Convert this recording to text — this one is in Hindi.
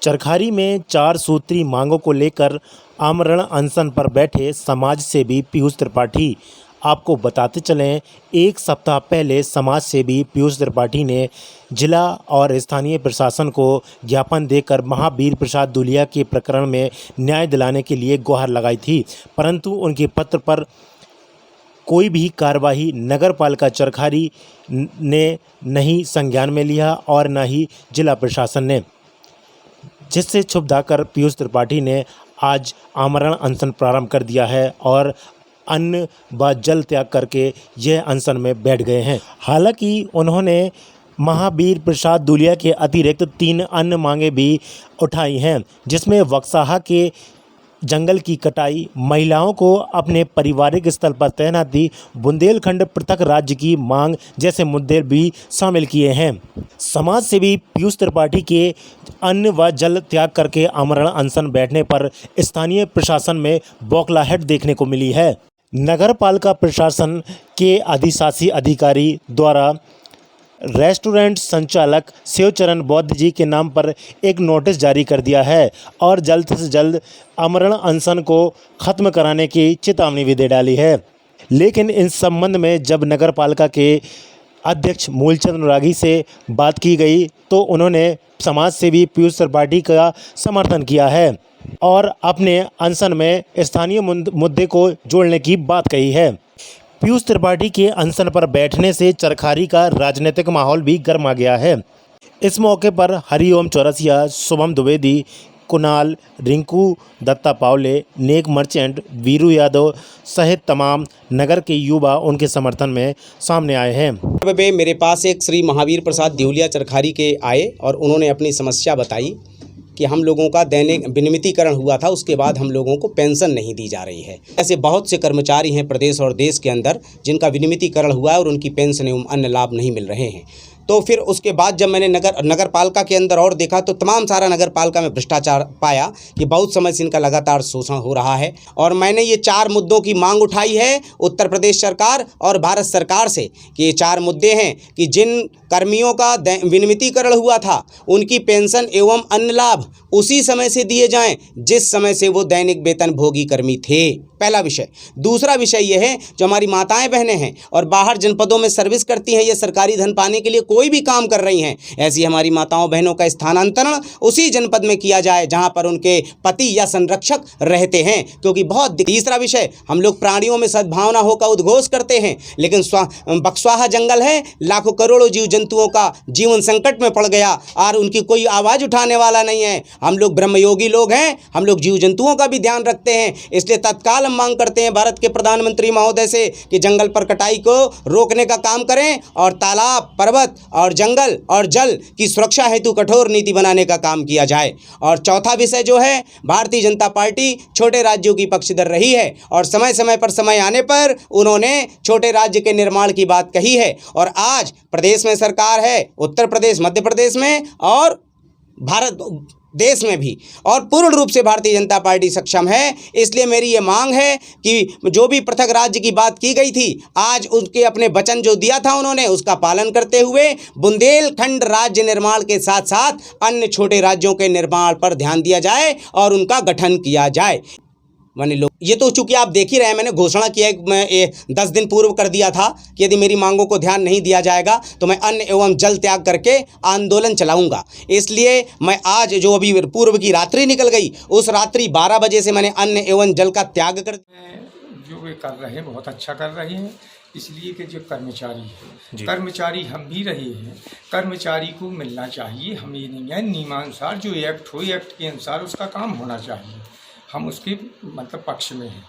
चरखारी में 4 सूत्री मांगों को लेकर आमरण अनशन पर बैठे समाज सेवी पीयूष त्रिपाठी। आपको बताते चलें, एक सप्ताह पहले समाज सेवी पीयूष त्रिपाठी ने जिला और स्थानीय प्रशासन को ज्ञापन देकर महावीर प्रसाद दुलिया के प्रकरण में न्याय दिलाने के लिए गुहार लगाई थी, परंतु उनके पत्र पर कोई भी कार्रवाई नगरपालिका चरखारी ने नहीं संज्ञान में लिया और न ही जिला प्रशासन ने, जिससे क्षुब्ध पीयूष त्रिपाठी ने आज आमरण अनशन प्रारंभ कर दिया है और अन्न व जल त्याग करके यह अनशन में बैठ गए हैं। हालांकि उन्होंने महावीर प्रसाद दुलिया के अतिरिक्त 3 अन्य मांगे भी उठाई हैं, जिसमें वक्साहा के जंगल की कटाई, महिलाओं को अपने पारिवारिक स्थल पर तैनाती, बुंदेलखंड पृथक राज्य की मांग जैसे मुद्दे भी शामिल किए हैं। समाज सेवी पीयूष त्रिपाठी के अन्न व जल त्याग करके आमरण अनशन बैठने पर स्थानीय प्रशासन में बौखलाहट देखने को मिली है। नगरपालिका प्रशासन के अधिशासी अधिकारी द्वारा रेस्टोरेंट संचालक शिवचरण बौद्ध जी के नाम पर एक नोटिस जारी कर दिया है और जल्द से जल्द आमरण अनशन को ख़त्म कराने की चेतावनी भी दे डाली है। लेकिन इस संबंध में जब नगरपालिका के अध्यक्ष मूलचंद अनुरागी से बात की गई तो उन्होंने समाज सेवी पीयूष त्रिपाठी का समर्थन किया है और अपने अनशन में स्थानीय मुद्दे को जोड़ने की बात कही है। पीयूष त्रिपाठी के अनशन पर बैठने से चरखारी का राजनीतिक माहौल भी गर्मा गया है। इस मौके पर हरिओम चौरसिया, शुभम द्विवेदी, कुणाल, रिंकू दत्ता पावले, नेक मर्चेंट, वीरू यादव सहित तमाम नगर के युवा उनके समर्थन में सामने आए हैं। मेरे पास एक श्री महावीर प्रसाद दुलिया चरखारी के आए और उन्होंने अपनी समस्या बताई कि हम लोगों का दैनिक विनियमितीकरण हुआ था, उसके बाद हम लोगों को पेंशन नहीं दी जा रही है। ऐसे बहुत से कर्मचारी हैं प्रदेश और देश के अंदर जिनका विनियमितीकरण हुआ है और उनकी पेंशन एवं अन्य लाभ नहीं मिल रहे हैं। तो फिर उसके बाद जब मैंने नगर पालिका के अंदर और देखा तो तमाम सारा नगर पालिका में भ्रष्टाचार पाया कि बहुत समय से इनका लगातार शोषण हो रहा है। और मैंने ये 4 मुद्दों की मांग उठाई है उत्तर प्रदेश सरकार और भारत सरकार से कि ये 4 मुद्दे हैं कि जिन कर्मियों का विनियमितीकरण हुआ था उनकी पेंशन एवं अन्य लाभ उसी समय से दिए जाएं जिस समय से वो दैनिक वेतन भोगी कर्मी थे, पहला विषय। दूसरा विषय यह है, जो हमारी माताएं बहनें हैं और बाहर जनपदों में सर्विस करती हैं, ये सरकारी धन पाने के लिए कोई भी काम कर रही हैं, ऐसी हमारी माताओं बहनों का स्थानांतरण उसी जनपद में किया जाए जहां पर उनके पति या संरक्षक रहते हैं, क्योंकि बहुत। तीसरा विषय, हम लोग प्राणियों में सद्भावना हो का उद्घोष करते हैं, लेकिन बक्सवाहा जंगल है, लाखों करोड़ों जीव जंतुओं का जीवन संकट में पड़ गया और उनकी कोई आवाज़ उठाने वाला नहीं है। हम लोग ब्रह्मयोगी लोग हैं, हम लोग जीव जंतुओं का भी ध्यान रखते हैं, इसलिए तत्काल हम मांग करते हैं भारत के प्रधानमंत्री महोदय से कि जंगल पर कटाई को रोकने का काम करें और तालाब, पर्वत और जंगल और जल की सुरक्षा हेतु कठोर नीति बनाने का काम किया जाए। और चौथा विषय जो है, भारतीय जनता पार्टी छोटे राज्यों की पक्षधर रही है और समय समय पर समय आने पर उन्होंने छोटे राज्य के निर्माण की बात कही है और आज प्रदेश में सरकार है, उत्तर प्रदेश, मध्य प्रदेश में और भारत देश में भी, और पूर्ण रूप से भारतीय जनता पार्टी सक्षम है। इसलिए मेरी ये मांग है कि जो भी पृथक राज्य की बात की गई थी, आज उनके अपने वचन जो दिया था उन्होंने उसका पालन करते हुए बुंदेलखंड राज्य निर्माण के साथ साथ अन्य छोटे राज्यों के निर्माण पर ध्यान दिया जाए और उनका गठन किया जाए। माने लोग ये तो चूंकि आप देख ही रहे हैं, मैंने घोषणा किया है, मैं 10 दिन पूर्व कर दिया था कि यदि मेरी मांगों को ध्यान नहीं दिया जाएगा तो मैं अन्न एवं जल त्याग करके आंदोलन चलाऊंगा। इसलिए मैं आज जो अभी पूर्व की रात्रि निकल गई, उस रात्रि 12 बजे से मैंने अन्न एवं जल का त्याग कर जो वे कर रहे हैं बहुत अच्छा कर रहे हैं। इसलिए कि जो कर्मचारी है, कर्मचारी हम भी रहे हैं, कर्मचारी को मिलना चाहिए। हम ये नहीं है, नियमानुसार जो एक्ट हो, एक्ट के अनुसार उसका काम होना चाहिए, हम उसके मतलब पक्ष में हैं।